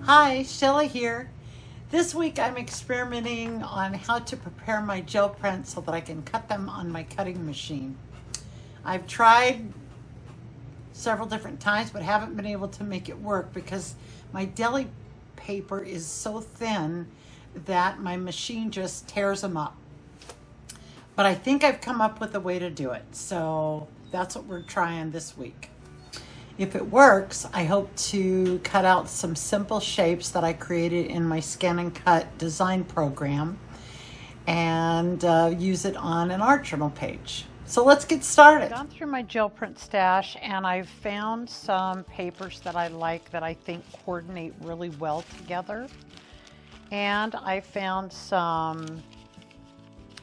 Hi, Shelly here. This week I'm experimenting on how to prepare my gel prints so that I can cut them on my cutting machine. I've tried several different times but haven't been able to make it work because my deli paper is so thin that my machine just tears them up. But I think I've come up with a way to do it, so that's what we're trying this week. If it works, I hope to cut out some simple shapes that I created in my Scan and Cut design program and use it on an art journal page. So let's get started. I've gone through my gel print stash and I've found some papers that I like that I think coordinate really well together. And I found some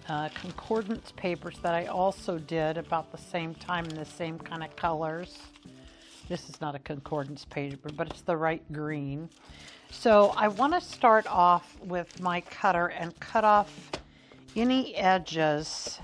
concordance papers that I also did about the same time in the same kind of colors. This is not a concordance paper, but it's the right green. So I want to start off with my cutter and cut off any edges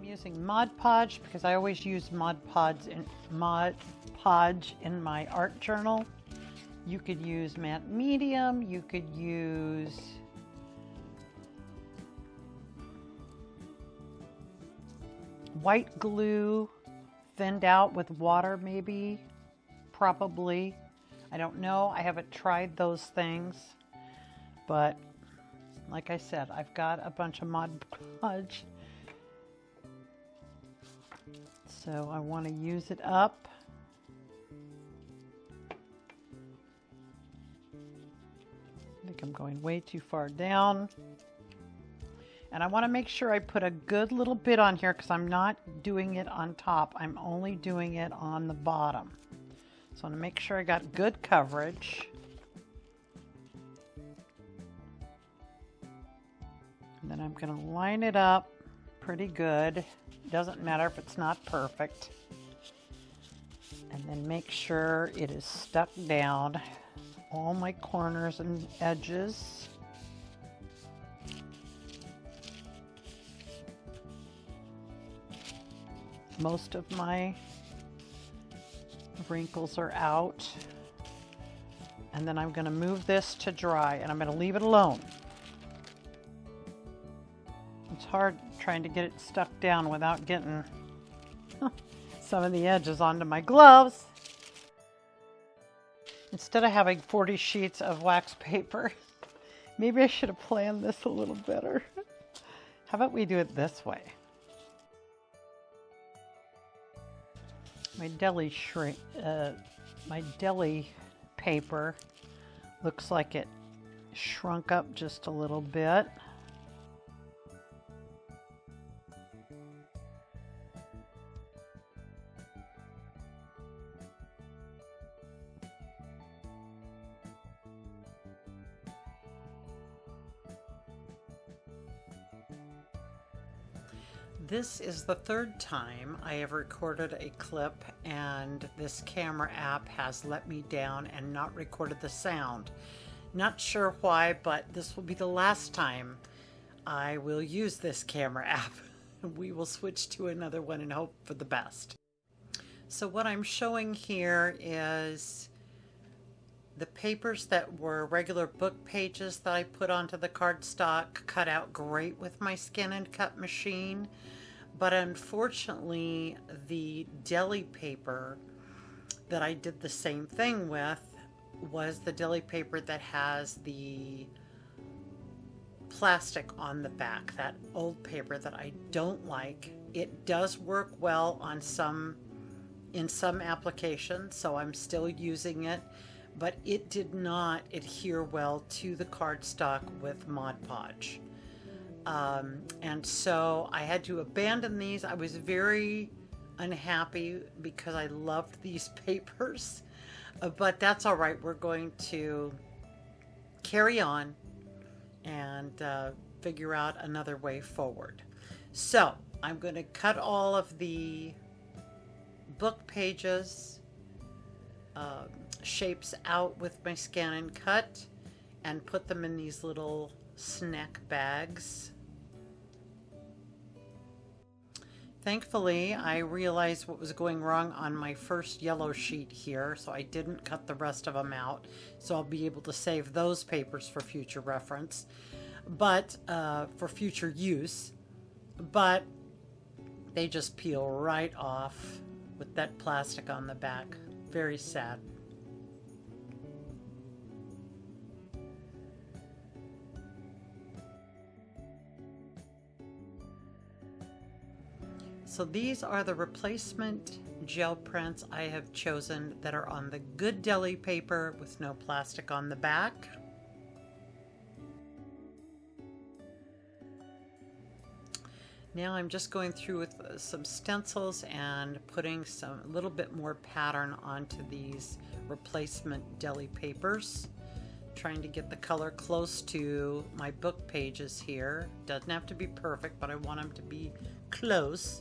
using Mod Podge because I always use Mod Podge in my art journal. You could use matte medium, you could use white glue thinned out with water maybe, probably. I don't know, I haven't tried those things, but like I said, I've got a bunch of Mod Podge. So I want to use it up. I think I'm going way too far down. And I want to make sure I put a good little bit on here because I'm not doing it on top. I'm only doing it on the bottom. So I want to make sure I got good coverage. And then I'm going to line it up pretty good. Doesn't matter if it's not perfect. And then make sure it is stuck down all my corners and edges. Most of my wrinkles are out. And then I'm going to move this to dry and I'm going to leave it alone. It's hard trying to get it stuck down without getting some of the edges onto my gloves. Instead of having 40 sheets of wax paper, maybe I should have planned this a little better. How about we do it this way? My deli paper looks like it shrunk up just a little bit. This is the third time I have recorded a clip and this camera app has let me down and not recorded the sound. Not sure why, but this will be the last time I will use this camera app. We will switch to another one and hope for the best. So what I'm showing here is the papers that were regular book pages that I put onto the cardstock, cut out great with my Scan and Cut machine. But unfortunately, the deli paper that I did the same thing with was the deli paper that has the plastic on the back, that old paper that I don't like. It does work well on in some applications, so I'm still using it, but it did not adhere well to the cardstock with Mod Podge. And so I had to abandon these. I was very unhappy because I loved these papers, but that's all right. We're going to carry on and figure out another way forward. So I'm going to cut all of the book pages shapes out with my Scan and Cut and put them in these little snack bags. Thankfully, I realized what was going wrong on my first yellow sheet here, so I didn't cut the rest of them out, so I'll be able to save those papers for future reference, but for future use. But they just peel right off with that plastic on the back. Very sad. So these are the replacement gel prints I have chosen that are on the good deli paper with no plastic on the back. Now I'm just going through with some stencils and putting a little bit more pattern onto these replacement deli papers. Trying to get the color close to my book pages here. Doesn't have to be perfect, but I want them to be close.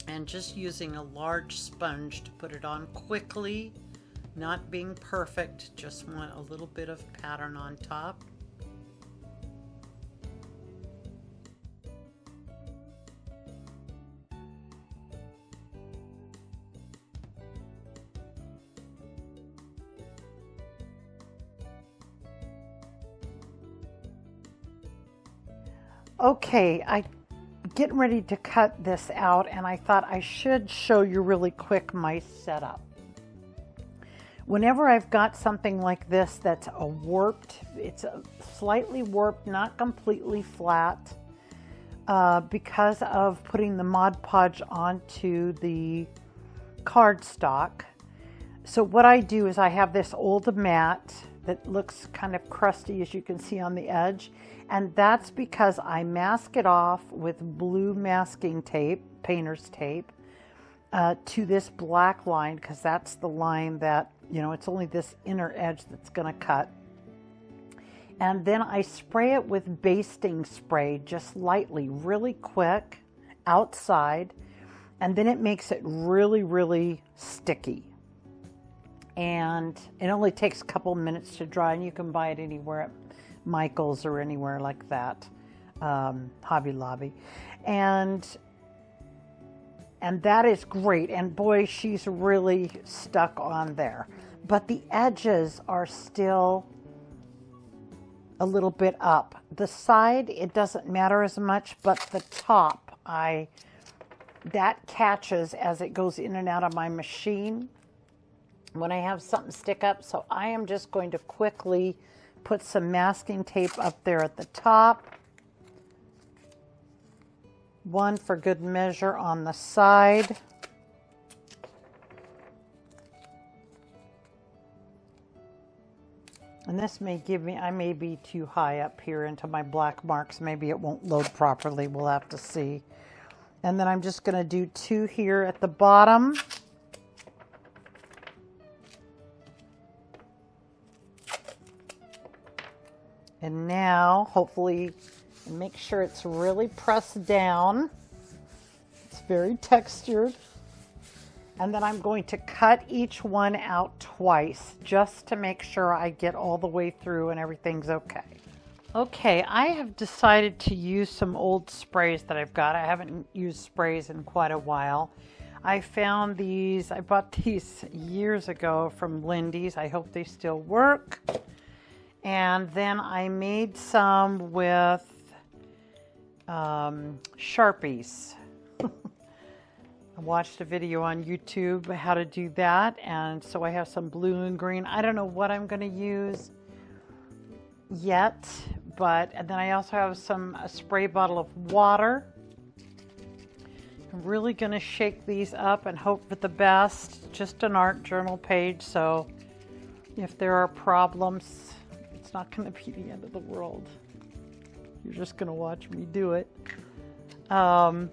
And just using a large sponge to put it on quickly, not being perfect, just want a little bit of pattern on top. Okay, I'm getting ready to cut this out, and I thought I should show you really quick my setup. Whenever I've got something like this that's it's a slightly warped, not completely flat, because of putting the Mod Podge onto the cardstock. So what I do is I have this old mat that looks kind of crusty, as you can see on the edge, and that's because I mask it off with blue masking tape, painter's tape, to this black line, because that's the line that, you know, it's only this inner edge that's going to cut. And then I spray it with basting spray, just lightly, really quick, outside, and then it makes it really, really sticky. And it only takes a couple minutes to dry, and you can buy it anywhere at Michael's or anywhere like that, Hobby Lobby, and that is great. And boy, she's really stuck on there, but the edges are still a little bit up. The side, it doesn't matter as much, but the top, that catches as it goes in and out of my machine when I have something stick up. So I am just going to quickly put some masking tape up there at the top, one for good measure on the side, and this may give me, I may be too high up here into my black marks, maybe it won't load properly, we'll have to see. And then I'm just going to do two here at the bottom. And now, hopefully, make sure it's really pressed down. It's very textured. And then I'm going to cut each one out twice, just to make sure I get all the way through and everything's okay. Okay, I have decided to use some old sprays that I've got. I haven't used sprays in quite a while. I found these, I bought these years ago from Lindy's. I hope they still work. And then I made some with Sharpies. I watched a video on YouTube how to do that, and so I have some blue and green. I don't know what I'm going to use yet, and then I also have a spray bottle of water. I'm really going to shake these up and hope for the best. Just an art journal page, so if there are problems, it's not going to be the end of the world. You're just going to watch me do it. I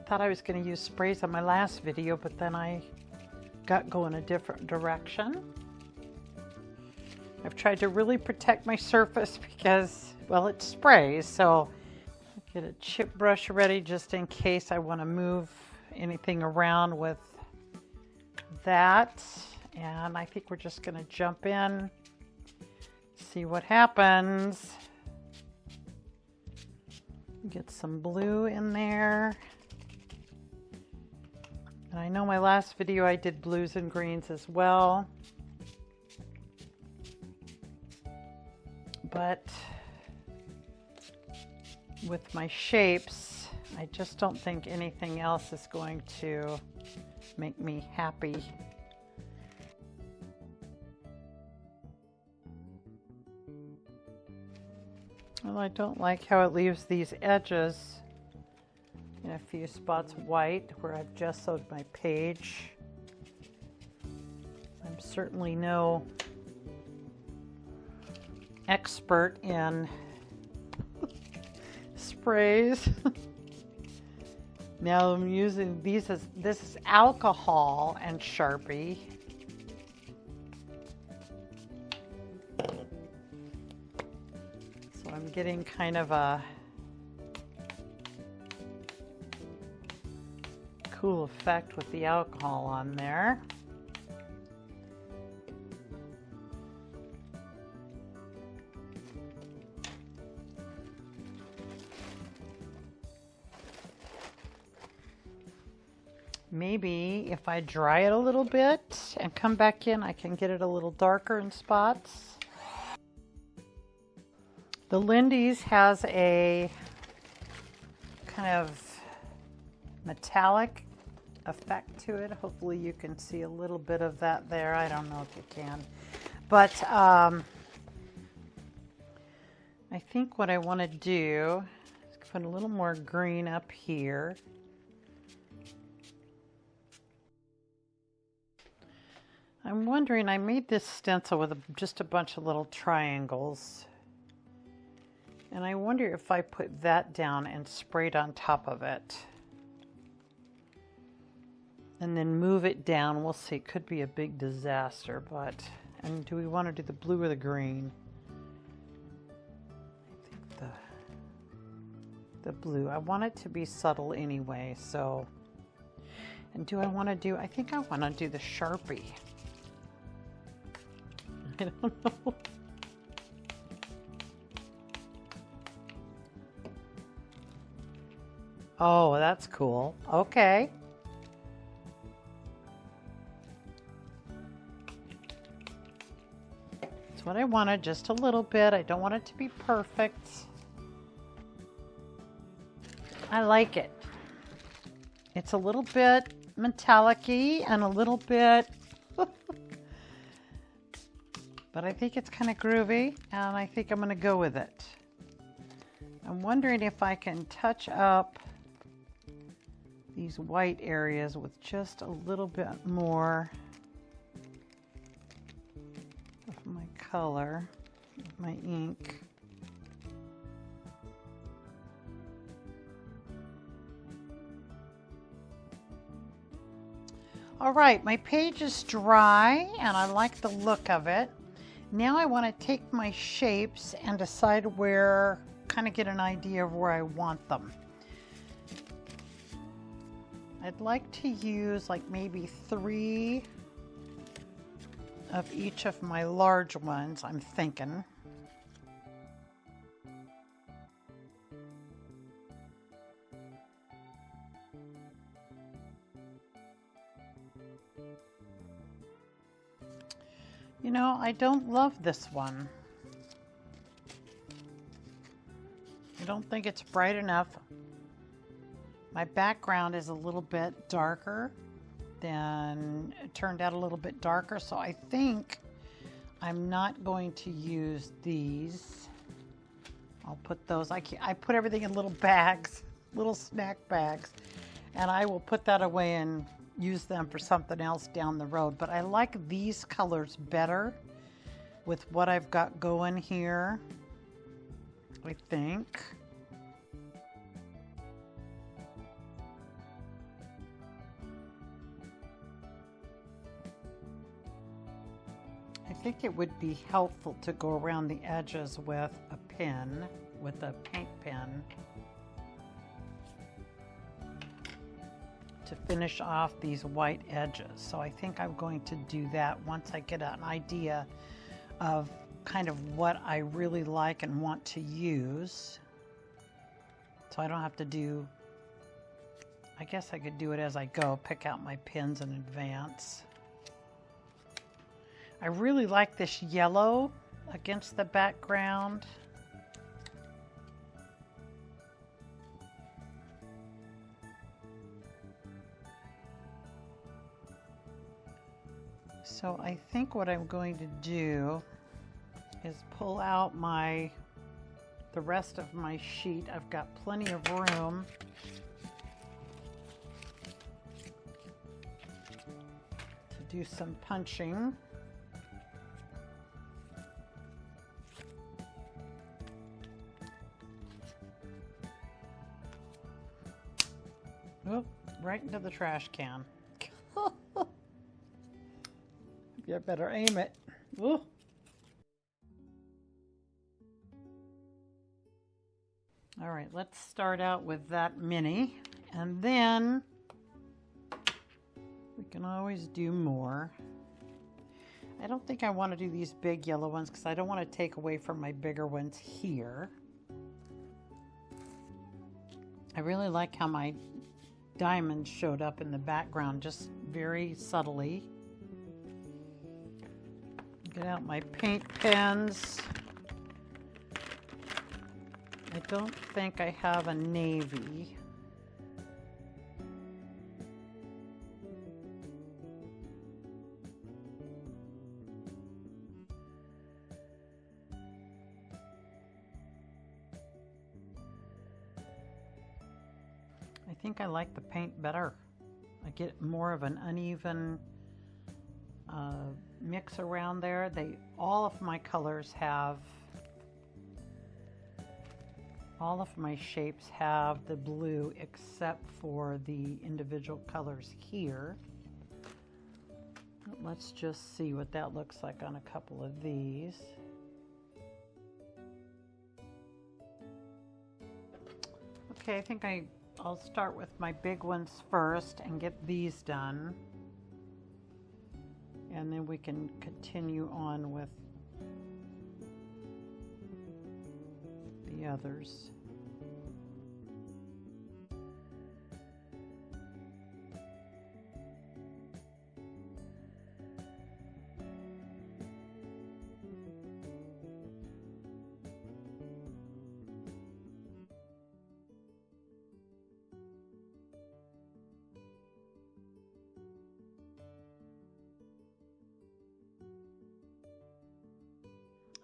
thought I was going to use sprays on my last video, but then I got going a different direction. I've tried to really protect my surface because well, it sprays, so get a chip brush ready just in case I want to move anything around with that. And I think we're just going to jump in, see what happens. Get some blue in there. And I know my last video I did blues and greens as well. But with my shapes, I just don't think anything else is going to make me happy. Well, I don't like how it leaves these edges in a few spots white where I've gessoed my page. I'm certainly no expert in sprays. Now I'm using this is alcohol and Sharpie. So I'm getting kind of a cool effect with the alcohol on there. Maybe if I dry it a little bit and come back in, I can get it a little darker in spots. The Lindy's has a kind of metallic effect to it. Hopefully you can see a little bit of that there. I don't know if you can. But I think what I want to do is put a little more green up here. I'm wondering, I made this stencil with just a bunch of little triangles. And I wonder if I put that down and sprayed on top of it. And then move it down. We'll see. It could be a big disaster, but... And do we want to do the blue or the green? I think the blue. I want it to be subtle anyway, so... And do I want to do... I think I want to do the Sharpie. I don't know. Oh, that's cool. Okay. That's what I wanted, just a little bit. I don't want it to be perfect. I like it. It's a little bit metallic-y and a little bit but I think it's kind of groovy, and I think I'm going to go with it. I'm wondering if I can touch up these white areas with just a little bit more of my color, my ink. All right, my page is dry, and I like the look of it. Now I want to take my shapes and decide where, kind of get an idea of where I want them. I'd like to use like maybe 3 of each of my large ones, I'm thinking. You know, I don't love this one. I don't think it's bright enough. My background is a little bit darker than, it turned out a little bit darker, so I think I'm not going to use these. I'll put those, I put everything in little bags, little snack bags, and I will put that away and use them for something else down the road. But I like these colors better with what I've got going here, I think. I think it would be helpful to go around the edges with a pen, with a paint pen, to finish off these white edges. So I think I'm going to do that once I get an idea of kind of what I really like and want to use. So I don't have to do, I guess I could do it as I go, pick out my pens in advance. I really like this yellow against the background. So I think what I'm going to do is pull out the rest of my sheet. I've got plenty of room to do some punching. Oh, right into the trash can. You better aim it. Ooh. All right, let's start out with that mini, and then we can always do more. I don't think I want to do these big yellow ones because I don't want to take away from my bigger ones here. I really like how my diamonds showed up in the background, just very subtly. Get out my paint pens. I don't think I have a navy. I think I like the paint better. I get more of an uneven mix around there. All of my colors have, all of my shapes have the blue except for the individual colors here. Let's just see what that looks like on a couple of these. Okay, I think I'll start with my big ones first and get these done. And then we can continue on with the others.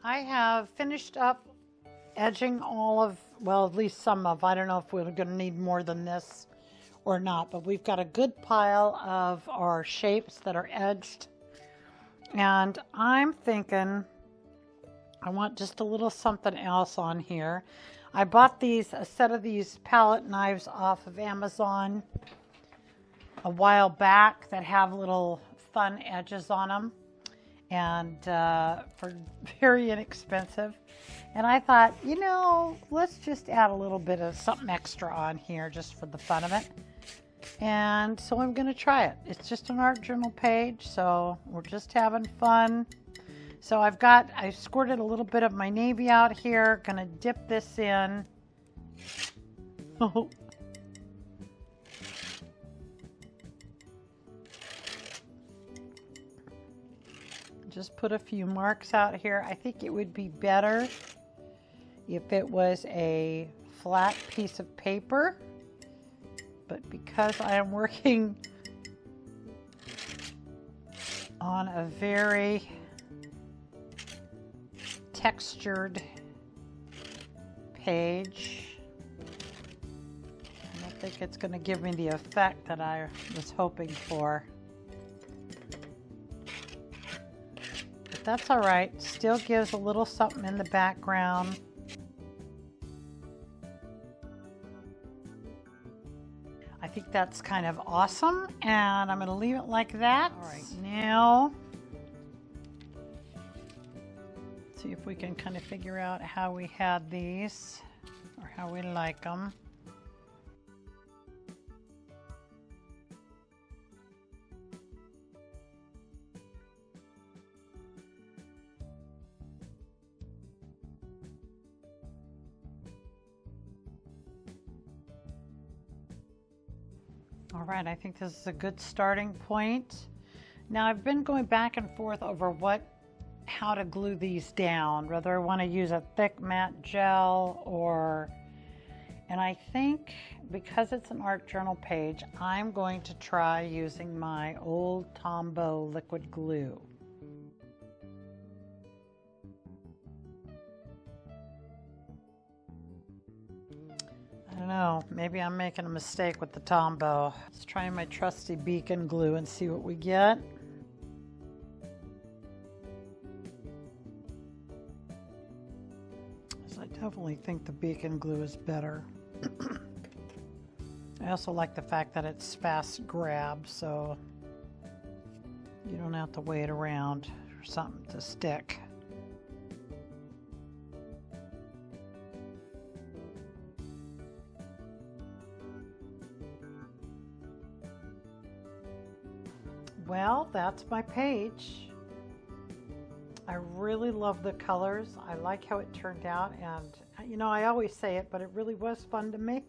I have finished up edging all of, well, at least some of, I don't know if we're going to need more than this or not, but we've got a good pile of our shapes that are edged. And I'm thinking I want just a little something else on here. I bought a set of these palette knives off of Amazon a while back that have little fun edges on them, and for very inexpensive. And I thought, you know, let's just add a little bit of something extra on here just for the fun of it. And so I'm going to try it. It's just an art journal page, so we're just having fun. So I squirted a little bit of my navy out here. Going to dip this in. Just put a few marks out here. I think it would be better if it was a flat piece of paper, but because I am working on a very textured page, I don't think it's going to give me the effect that I was hoping for. But that's all right. Still gives a little something in the background. I think that's kind of awesome, and I'm going to leave it like that. All right, now See if we can kind of figure out how we had these or how we like them. All right, I think this is a good starting point. Now I've been going back and forth over how to glue these down, whether I want to use a thick matte gel and I think because it's an art journal page, I'm going to try using my old Tombow liquid glue. I don't know, maybe I'm making a mistake with the Tombow. Let's try my trusty beacon glue and see what we get. I definitely think the beacon glue is better. I also like the fact that it's fast grab, so you don't have to wait around for something to stick. Well, that's my page. I really love the colors. I like how it turned out, and you know, I always say it, but it really was fun to make.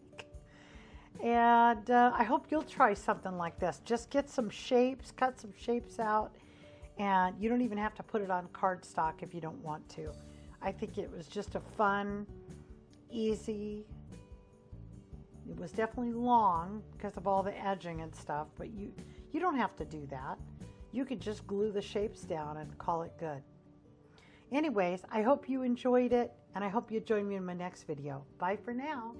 And I hope you'll try something like this. Just get some shapes, cut some shapes out, and you don't even have to put it on cardstock if you don't want to. I think it was just a fun, easy. It was definitely long because of all the edging and stuff, but you don't have to do that. You could just glue the shapes down and call it good. Anyways, I hope you enjoyed it, and I hope you join me in my next video. Bye for now.